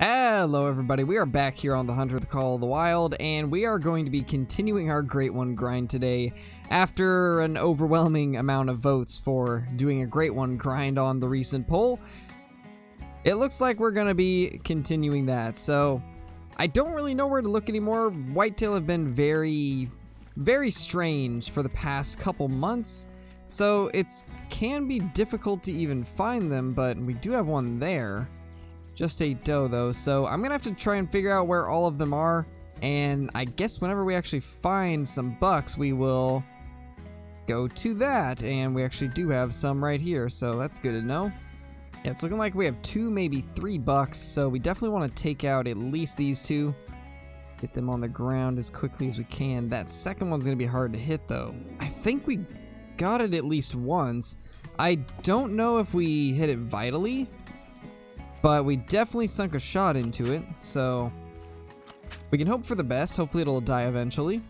Hello everybody, we are back here on the Hunt with the Call of the Wild, and we are going to be continuing our Great One grind today after an overwhelming amount of votes for doing a Great One grind on the recent poll. It looks like we're going to be continuing that, so I don't really know where to look anymore. Whitetail have been very strange for the past couple months, so it can be difficult to even find them, but we do have one there. Just a doe though, so I'm gonna have to try and figure out where all of them are, and I guess whenever we actually find some bucks we will go to that, and we actually do have some right here, so that's good to know. Yeah, it's looking like we have 2, maybe 3 bucks, so we definitely want to take out at least these 2, get them on the ground as quickly as we can. That second one's gonna be hard to hit though. I think we got it at least once. I don't know if we hit it vitally, but we definitely sunk a shot into it, so we can hope for the best. Hopefully it'll die eventually.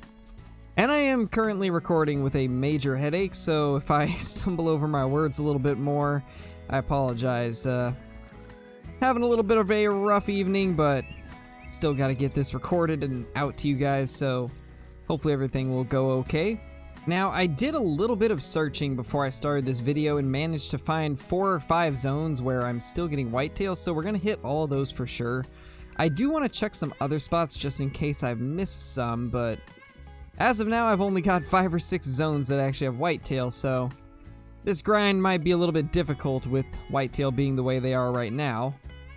And I am currently recording with a major headache, so if I stumble over my words a little bit more, I apologize. Having a little bit of a rough evening, but still got to get this recorded and out to you guys, so hopefully everything will go okay. Now, I did a little bit of searching before I started this video and managed to find 4 or 5 zones where I'm still getting whitetail, so we're going to hit all of those for sure. I do want to check some other spots just in case I've missed some, but as of now I've only got 5 or 6 zones that actually have whitetail, so this grind might be a little bit difficult with whitetail being the way they are right now.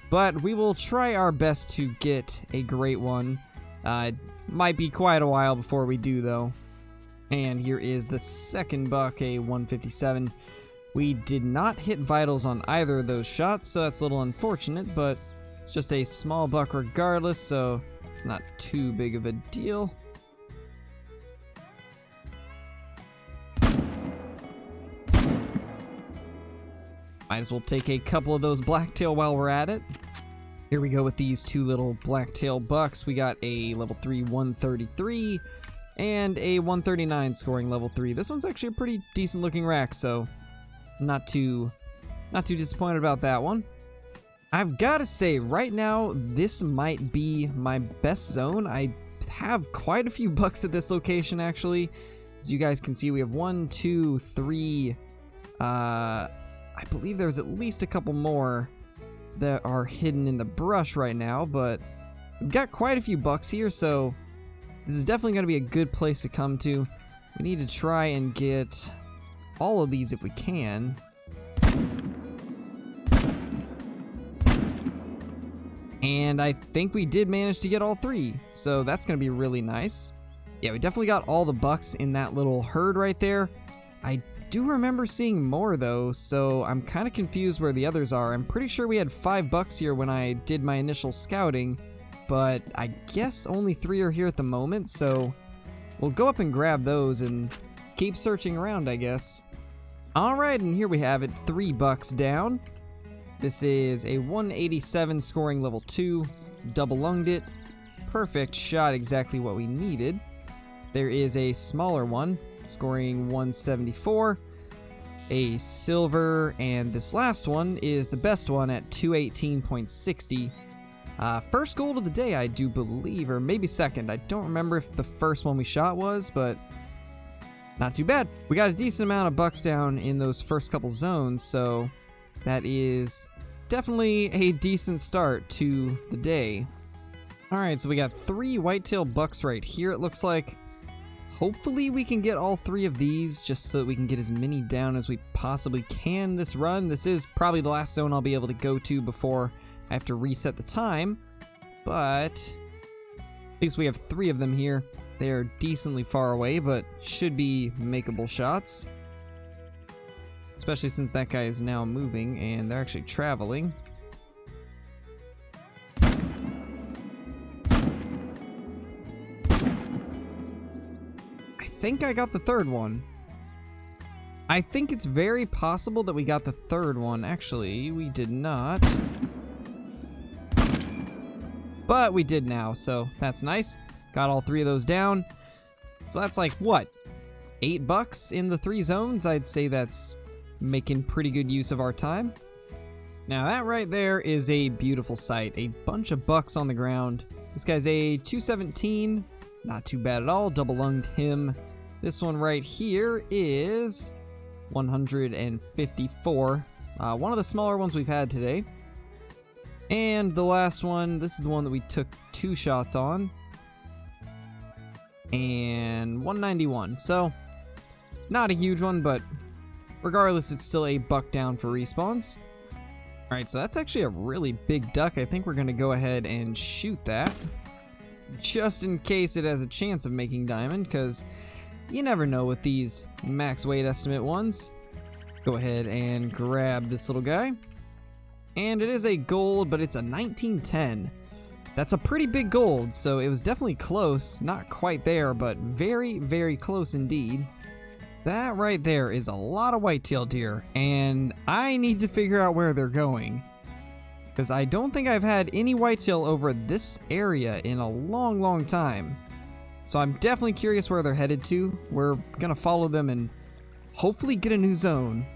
But we will try our best to get a great one. It might be quite a while before we do though. And here is the second buck, a 157. We did not hit vitals on either of those shots, so that's a little unfortunate, but it's just a small buck regardless, so it's not too big of a deal. Might as well take a couple of those blacktail while we're at it. Here we go with these 2 little blacktail bucks. We got a level 3 133 and a 139 scoring level 3. This one's actually a pretty decent looking rack, so not too disappointed about that one. I've got to say, right now, this might be my best zone. I have quite a few bucks at this location, actually. As you guys can see, we have 1, 2, 3, I believe there's at least a couple more that are hidden in the brush right now, but we've got quite a few bucks here, so this is definitely going to be a good place to come to. We need to try and get all of these if we can. And I think we did manage to get all 3, so that's going to be really nice. Yeah, we definitely got all the bucks in that little herd right there. I do remember seeing more though, so I'm kind of confused where the others are. I'm pretty sure we had 5 bucks here when I did my initial scouting, but I guess only 3 are here at the moment, so we'll go up and grab those and keep searching around, I guess. Alright, and here we have it, 3 bucks down. This is a 187 scoring level 2, double lunged it, perfect shot, exactly what we needed. There is a smaller one, scoring 174, a silver, and this last one is the best one at 218.60. First gold of the day, I do believe, or maybe second. I don't remember if the first one we shot was, but not too bad. We got a decent amount of bucks down in those first couple zones, so that is definitely a decent start to the day. Alright, so we got 3 whitetail bucks right here, it looks like. Hopefully we can get all 3 of these, just so that we can get as many down as we possibly can this run. This is probably the last zone I'll be able to go to before I have to reset the time, but at least we have 3 of them here. They are decently far away, but should be makeable shots. Especially since that guy is now moving and they're actually traveling. I think I got the 3rd one. I think it's very possible that we got the 3rd one. Actually, we did not. But we did now, so that's nice. Got all 3 of those down. So that's like, what? 8 bucks in the 3 zones? I'd say that's making pretty good use of our time. Now that right there is a beautiful sight. A bunch of bucks on the ground. This guy's a 217. Not too bad at all. Double lunged him. This one right here is 154. One of the smaller ones we've had today. And the last one, this is the one that we took 2 shots on. And 191. So, not a huge one, but regardless, it's still a buck down for respawns. Alright, so that's actually a really big duck. I think we're going to go ahead and shoot that. Just in case it has a chance of making diamond, because you never know with these max weight estimate ones. Go ahead and grab this little guy. And it is a gold, but it's a 1910. That's a pretty big gold, so it was definitely close. Not quite there, but very, very close indeed. That right there is a lot of whitetail deer, and I need to figure out where they're going. Because I don't think I've had any whitetail over this area in a long, long time. So I'm definitely curious where they're headed to. We're gonna follow them and hopefully get a new zone.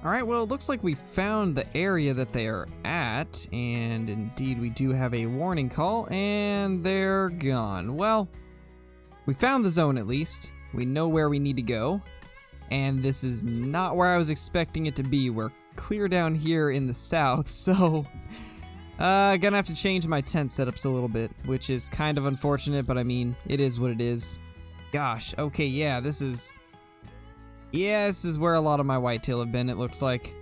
Alright, well, it looks like we found the area that they are at, and indeed we do have a warning call, and they're gone. Well, we found the zone at least. We know where we need to go, and this is not where I was expecting it to be. We're clear down here in the south, so gonna have to change my tent setups a little bit, which is kind of unfortunate, but I mean, it is what it is. Gosh, okay, yeah, this is where a lot of my whitetail have been, it looks like.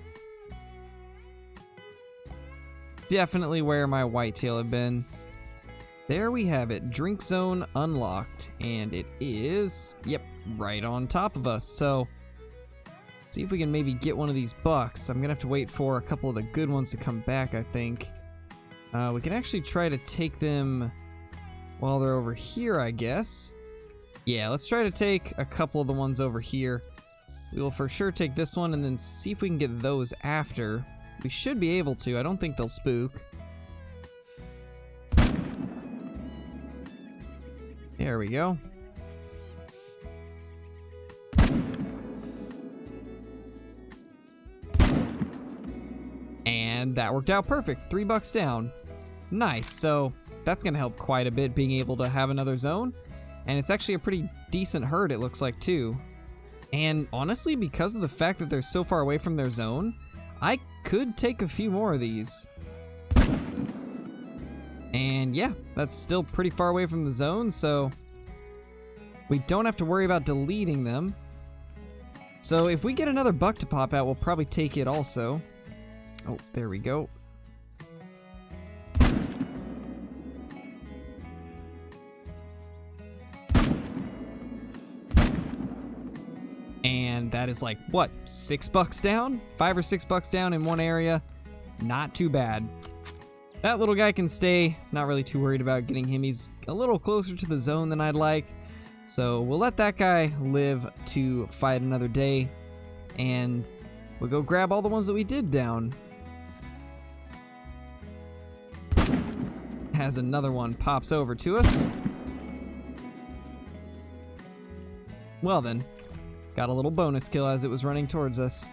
Definitely where my whitetail have been. There we have it, drink zone unlocked, and it is, yep, right on top of us. So, see if we can maybe get one of these bucks. I'm gonna have to wait for a couple of the good ones to come back, I think. We can actually try to take them while they're over here, I guess. Yeah, let's try to take a couple of the ones over here. We will for sure take this one and then see if we can get those after. We should be able to. I don't think they'll spook. There we go. And that worked out perfect. $3 down. Nice. So that's going to help quite a bit being able to have another zone. And it's actually a pretty decent herd, it looks like, too. And honestly, because of the fact that they're so far away from their zone, I could take a few more of these. And yeah, that's still pretty far away from the zone, so we don't have to worry about deleting them. So if we get another buck to pop out, we'll probably take it also. Oh, there we go. And that is like, what, $6 down? $5 or $6 down in one area. Not too bad. That little guy can stay. Not really too worried about getting him. He's a little closer to the zone than I'd like. So we'll let that guy live to fight another day. And we'll go grab all the ones that we did down. As another one pops over to us. Well then. Got a little bonus kill as it was running towards us.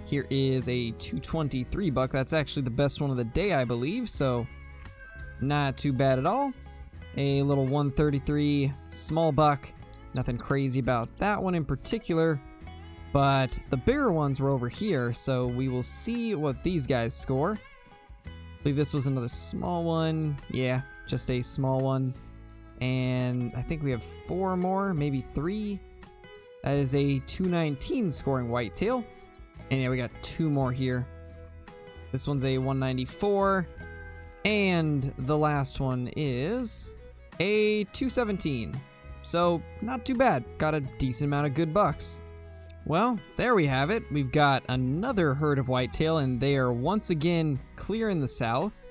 Here is a 223 buck. That's actually the best one of the day, I believe, so not too bad at all. A little 133 small buck. Nothing crazy about that one in particular, but the bigger ones were over here, so we will see what these guys score. I believe this was another small one. Yeah, just a small one. And I think we have 4 more, maybe 3. That is a 219 scoring whitetail. And yeah, we got 2 more here. This one's a 194. And the last one is a 217. So, not too bad. Got a decent amount of good bucks. Well, there we have it. We've got another herd of whitetail, and they are once again clear in the south.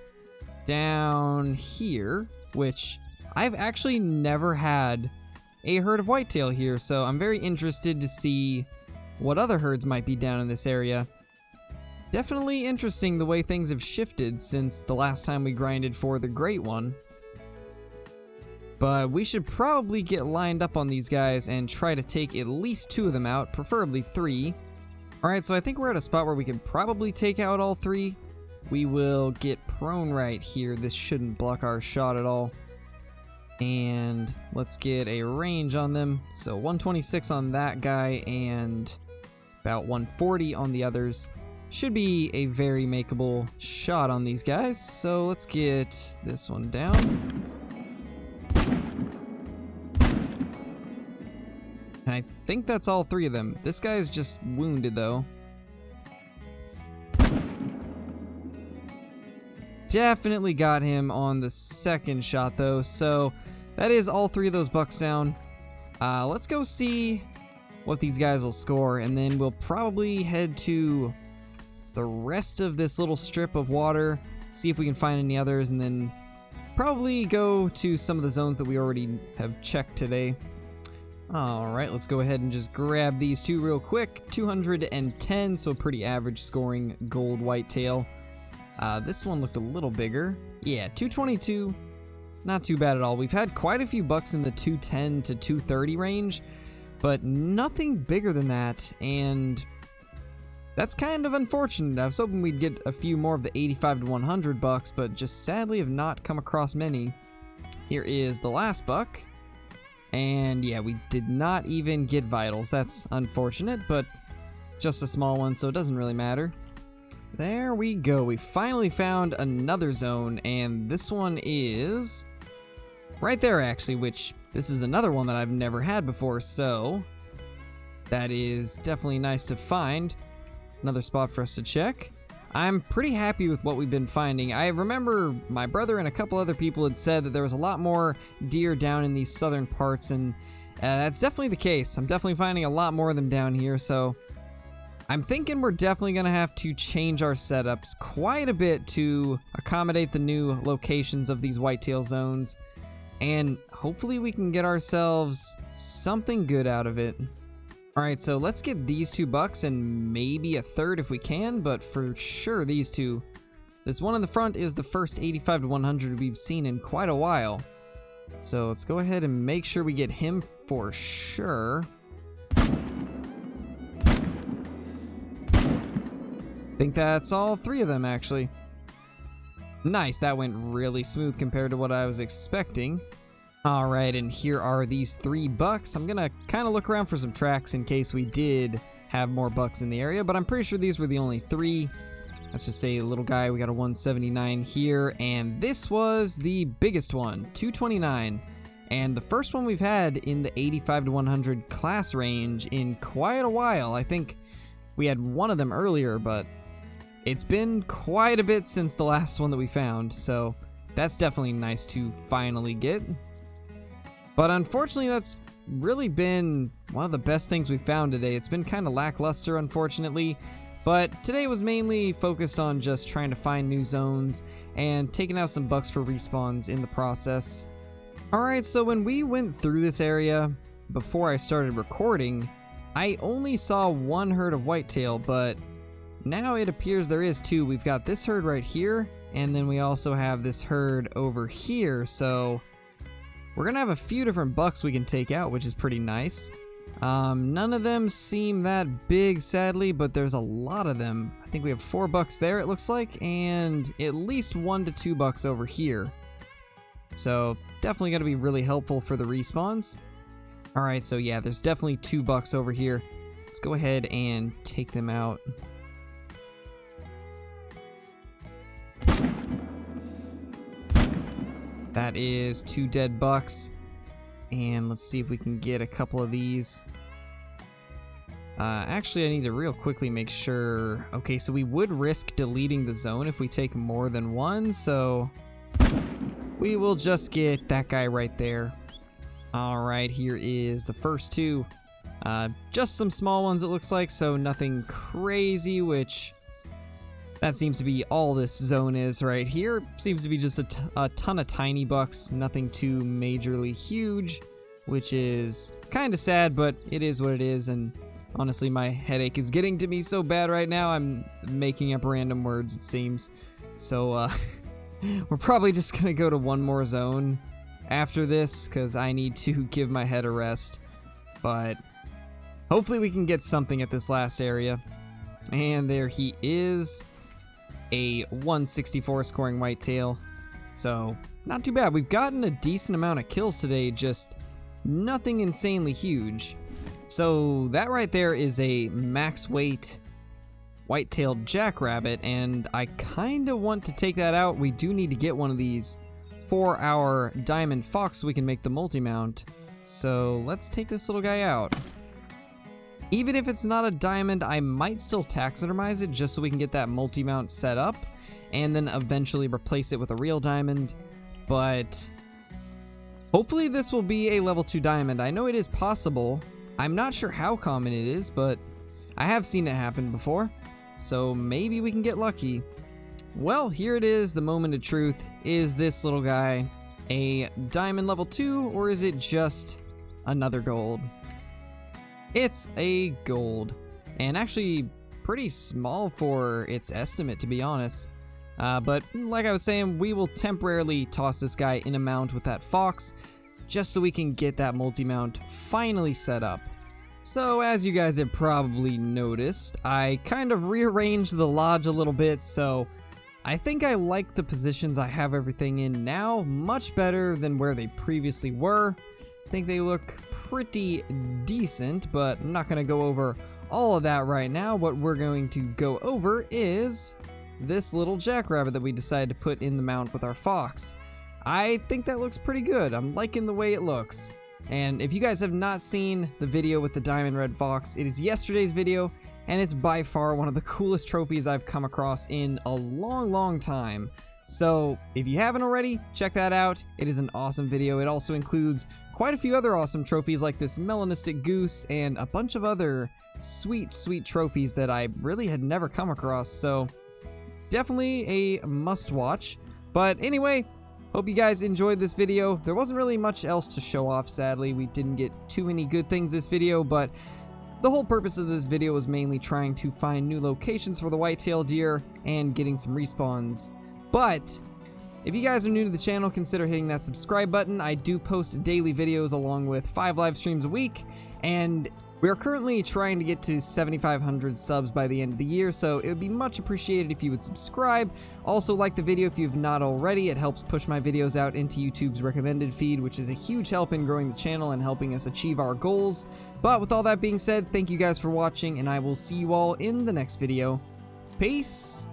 Down here, which I've actually never had a herd of whitetail here, so I'm very interested to see what other herds might be down in this area. Definitely interesting the way things have shifted since the last time we grinded for the great one. But we should probably get lined up on these guys and try to take at least 2 of them out, preferably 3. Alright, so I think we're at a spot where we can probably take out all 3. we will get prone right here. This shouldn't block our shot at all. And let's get a range on them. So 126 on that guy and about 140 on the others. Should be a very makeable shot on these guys. So let's get this one down. And I think that's all three of them. This guy's just wounded though. Definitely got him on the second shot though, so that is all three of those bucks down. Let's go see what these guys will score, and then we'll probably head to the rest of this little strip of water, see if we can find any others, and then probably go to some of the zones that we already have checked today. Alright, let's go ahead and just grab these two real quick. 210, so pretty average scoring gold whitetail. This one looked a little bigger. Yeah, 222, not too bad at all. We've had quite a few bucks in the 210 to 230 range, but nothing bigger than that, and that's kind of unfortunate. I was hoping we'd get a few more of the 85 to 100 bucks, but just sadly have not come across many. Here is the last buck, and yeah, we did not even get vitals. That's unfortunate, but just a small one, so it doesn't really matter. There we go. We finally found another zone, and this one is right there actually, which this is another one that I've never had before, so that is definitely nice to find. Another spot for us to check. I'm pretty happy with what we've been finding. I remember my brother and a couple other people had said that there was a lot more deer down in these southern parts, and that's definitely the case. I'm definitely finding a lot more of them down here, so I'm thinking we're definitely going to have to change our setups quite a bit to accommodate the new locations of these whitetail zones, and hopefully we can get ourselves something good out of it. Alright, so let's get these two bucks and maybe a third if we can, but for sure these two. This one in the front is the first 85 to 100 we've seen in quite a while. So let's go ahead and make sure we get him for sure. I think that's all three of them actually. Nice, that went really smooth compared to what I was expecting. Alright, and here are these three bucks. I'm gonna kind of look around for some tracks in case we did have more bucks in the area, but I'm pretty sure these were the only three. Let's just say little guy, we got a 179 here, and this was the biggest one, 229. And the first one we've had in the 85 to 100 class range in quite a while. I think we had one of them earlier, but it's been quite a bit since the last one that we found, so that's definitely nice to finally get. But unfortunately, that's really been one of the best things we found today. It's been kind of lackluster, unfortunately, but today was mainly focused on just trying to find new zones and taking out some bucks for respawns in the process. Alright, so when we went through this area before I started recording, I only saw one herd of whitetail, but now it appears there is two. We've got this herd right here, and then we also have this herd over here, so we're gonna have a few different bucks we can take out, which is pretty nice. None of them seem that big, sadly, but there's a lot of them. I think we have 4 bucks there, it looks like, and at least 1 to 2 bucks over here. So definitely gonna be really helpful for the respawns. Alright, so yeah, there's definitely 2 bucks over here. Let's go ahead and take them out. That is 2 dead bucks. And let's see if we can get a couple of these. Actually, I need to real quickly make sure. Okay, so we would risk deleting the zone if we take more than one, so we will just get that guy right there. Alright, here is the first 2. Just some small ones it looks like, so nothing crazy, which that seems to be all this zone is right here. Seems to be just a ton of tiny bucks, nothing too majorly huge, which is kind of sad, but it is what it is, and honestly my headache is getting to me so bad right now, I'm making up random words it seems. So we're probably just gonna go to one more zone after this, because I need to give my head a rest, but hopefully we can get something at this last area. And there he is. a 164 scoring whitetail. So not too bad. We've gotten a decent amount of kills today, just nothing insanely huge. So that right there is a max weight white-tailed jackrabbit, and I kind of want to take that out. We do need to get one of these for our diamond fox so we can make the multi-mount. So let's take this little guy out. Even if it's not a diamond, I might still taxidermize it just so we can get that multi-mount set up and then eventually replace it with a real diamond. But hopefully this will be a level 2 diamond. I know it is possible. I'm not sure how common it is, but I have seen it happen before. So maybe we can get lucky. Well, here it is, the moment of truth. Is this little guy a diamond level 2, or is it just another gold? It's a gold, and actually pretty small for its estimate, to be honest. But like I was saying, we will temporarily toss this guy in a mount with that fox, just so we can get that multi-mount finally set up. So as you guys have probably noticed, I kind of rearranged the lodge a little bit, so I think I like the positions I have everything in now much better than where they previously were. I think they look pretty decent, but I'm not going to go over all of that right now. What we're going to go over is this little jackrabbit that we decided to put in the mount with our fox. I think that looks pretty good. I'm liking the way it looks. And if you guys have not seen the video with the diamond red fox, it is yesterday's video, and it's by far one of the coolest trophies I've come across in a long time. So if you haven't already, check that out. It is an awesome video. It also includes quite a few other awesome trophies like this melanistic goose and a bunch of other sweet trophies that I really had never come across. So definitely a must watch. But anyway, hope you guys enjoyed this video. There wasn't really much else to show off, sadly. We didn't get too many good things this video, but the whole purpose of this video was mainly trying to find new locations for the whitetail deer and getting some respawns. But if you guys are new to the channel, consider hitting that subscribe button. I do post daily videos along with 5 live streams a week, and we are currently trying to get to 7,500 subs by the end of the year, so it would be much appreciated if you would subscribe. Also, like the video if you've not already. It helps push my videos out into YouTube's recommended feed, which is a huge help in growing the channel and helping us achieve our goals. But with all that being said, thank you guys for watching, and I will see you all in the next video. Peace!